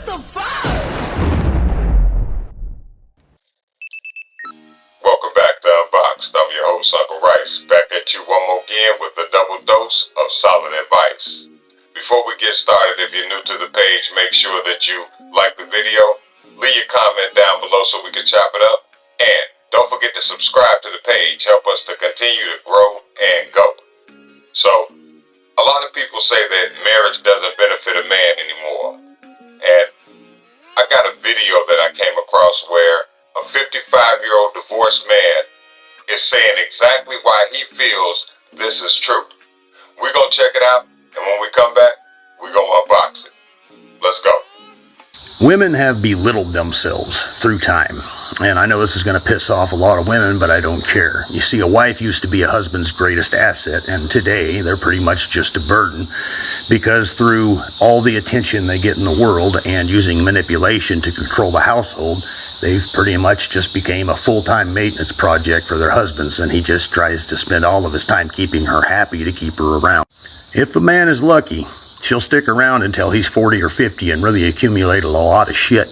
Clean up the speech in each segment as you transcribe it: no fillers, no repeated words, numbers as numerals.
the fuck? Welcome back to Unboxed. I'm your host, Uncle Rice, back at you one more again with a double dose of solid advice. Before we get started, if you're new to the page, make sure that you like the video, leave your comment down below so we can chop it up, and don't forget to subscribe to the page. Help us to continue to grow and go. So, a lot of people say that marriage doesn't benefit a man anymore. And I got a video that I came across where a 55-year-old divorced man is saying exactly why he feels this is true. We're going to check it out, and when we come back, we're going to unbox it. Let's go. Women have belittled themselves through time, and I know this is going to piss off a lot of women, but I don't care. You see, a wife used to be a husband's greatest asset, and today they're pretty much just a burden, because through all the attention they get in the world and using manipulation to control the household, they've pretty much just became a full-time maintenance project for their husbands, and he just tries to spend all of his time keeping her happy to keep her around. If a man is lucky, she'll stick around until he's 40 or 50 and really accumulate a lot of shit.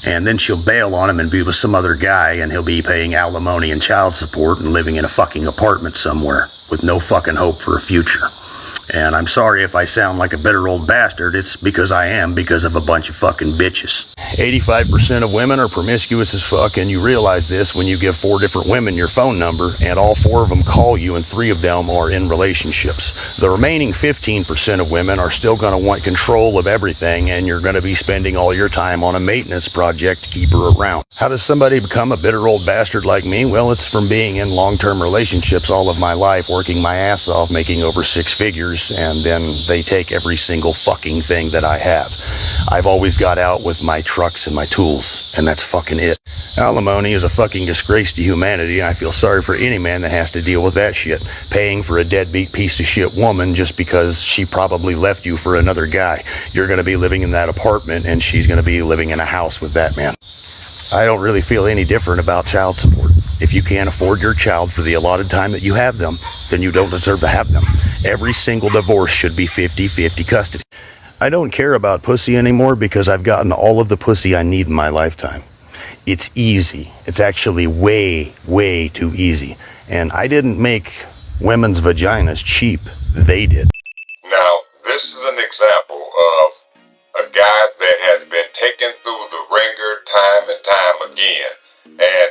And then she'll bail on him and be with some other guy, and he'll be paying alimony and child support and living in a fucking apartment somewhere with no fucking hope for a future. And I'm sorry if I sound like a bitter old bastard. It's because I am, because of a bunch of fucking bitches. 85% of women are promiscuous as fuck, and you realize this when you give 4 different women your phone number, and all 4 of them call you, and 3 of them are in relationships. The remaining 15% of women are still going to want control of everything, and you're going to be spending all your time on a maintenance project to keep her around. How does somebody become a bitter old bastard like me? Well, it's from being in long-term relationships all of my life, working my ass off, making over 6 figures, and then they take every single fucking thing that I have. I've always got out with my trucks and my tools, and that's fucking it. Alimony is a fucking disgrace to humanity, and I feel sorry for any man that has to deal with that shit. Paying for a deadbeat piece of shit woman just because she probably left you for another guy. You're going to be living in that apartment, and she's going to be living in a house with that man. I don't really feel any different about child support. If you can't afford your child for the allotted time that you have them, then you don't deserve to have them. Every single divorce should be 50-50 custody. I don't care about pussy anymore because I've gotten all of the pussy I need in my lifetime. It's easy. It's actually way, way too easy. And I didn't make women's vaginas cheap. They did. Now, this is an example of a guy that has been taken through the ringer time and time again. And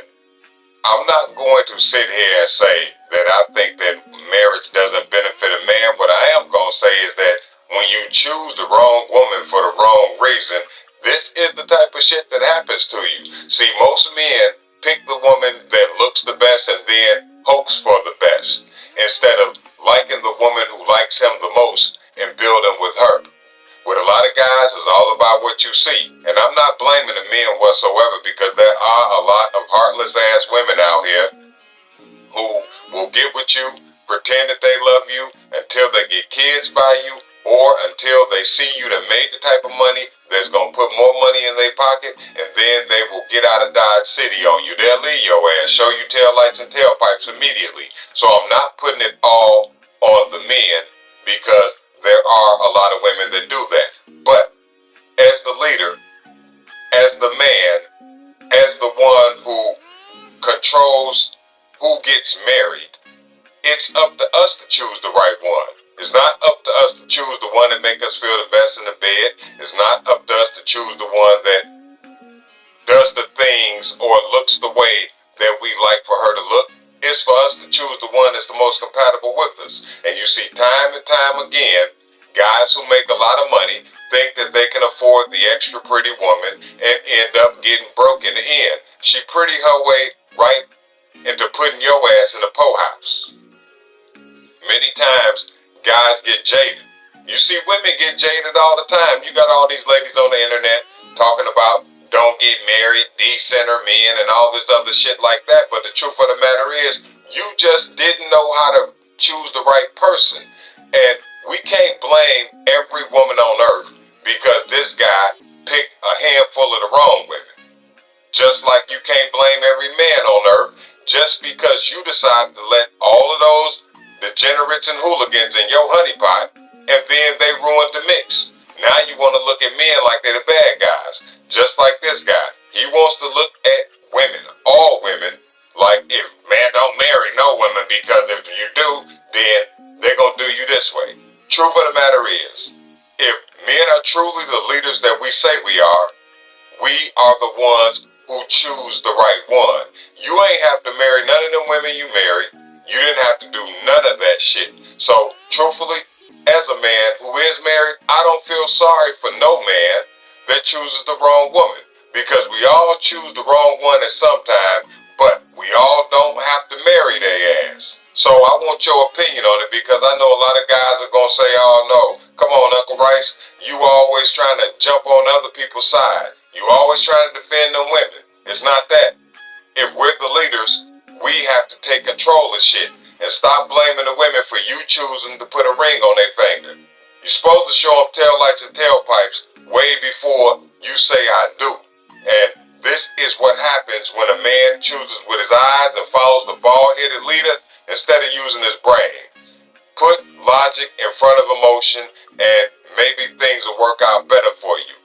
I'm not going to sit here and say that I think that marriage doesn't benefit a man. What I am going to say is that when you choose the wrong woman for the wrong reason, this is the type of shit that happens to you. See, most men pick the woman that looks the best and then hopes for the best, instead of liking the woman who likes him the most and building with her. With a lot of guys, it's all about what you see. And I'm not blaming the men whatsoever, because there are a lot of heartless ass women out here who will get with you, pretend that they love you until they get kids by you, or until they see you that made the type of money that's going to put more money in their pocket, and then they will get out of Dodge City on you. They'll leave your ass, show you taillights and tailpipes immediately. So I'm not putting it all on the men, because there are a lot of women that do that. But as the leader, as the man, as the one who controls who gets married, it's up to us to choose the right one. It's not up to us to choose the one that make us feel the best in the bed. It's not up to us to choose the one that does the things or looks the way that we like for her to look. It's for us to choose the one that's the most compatible with us. And you see time and time again, guys who make a lot of money think that they can afford the extra pretty woman and end up getting broke in the end. She pretty her way right into putting your ass in the po house. Many times, guys get jaded. You see women get jaded all the time. You got all these ladies on the internet talking about don't get married, decenter men, and all this other shit like that. But the truth of the matter is, you just didn't know how to choose the right person. And we can't blame every woman on earth because this guy picked a handful of the wrong women. Just like you can't blame every man on earth just because you decided to let all of those degenerates and hooligans in your honeypot, and then they ruined the mix. Now you want to look at men like they're the bad guys. Just like this guy. He wants to look at women, all women, like if man don't marry no women because if you do, then they're going to do you this way. Truth of the matter is, if men are truly the leaders that we say we are the ones who choose the right one. You ain't have to marry none of them women you married. You didn't have to do none of that shit. So, truthfully, as a man who is married, I don't feel sorry for no man that chooses the wrong woman. Because we all choose the wrong one at some time, but we all don't have to marry their ass. So I want your opinion on it because I know a lot of guys are going to say, oh no, come on Uncle Rice, you always trying to jump on other people's side. You always trying to defend them women. It's not that. If we're the leaders, we have to take control of shit and stop blaming the women for you choosing to put a ring on their finger. You're supposed to show them taillights and tailpipes way before you say I do. And this is what happens when a man chooses with his eyes and follows the bald-headed leader instead of using his brain. Put logic in front of emotion and maybe things will work out better for you.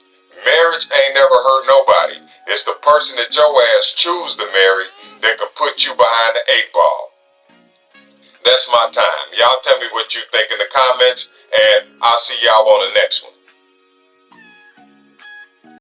Marriage ain't never hurt nobody. It's the person that your ass choose to marry that could put you behind the 8-ball. That's my time. Y'all tell me what you think in the comments, and I'll see y'all on the next one.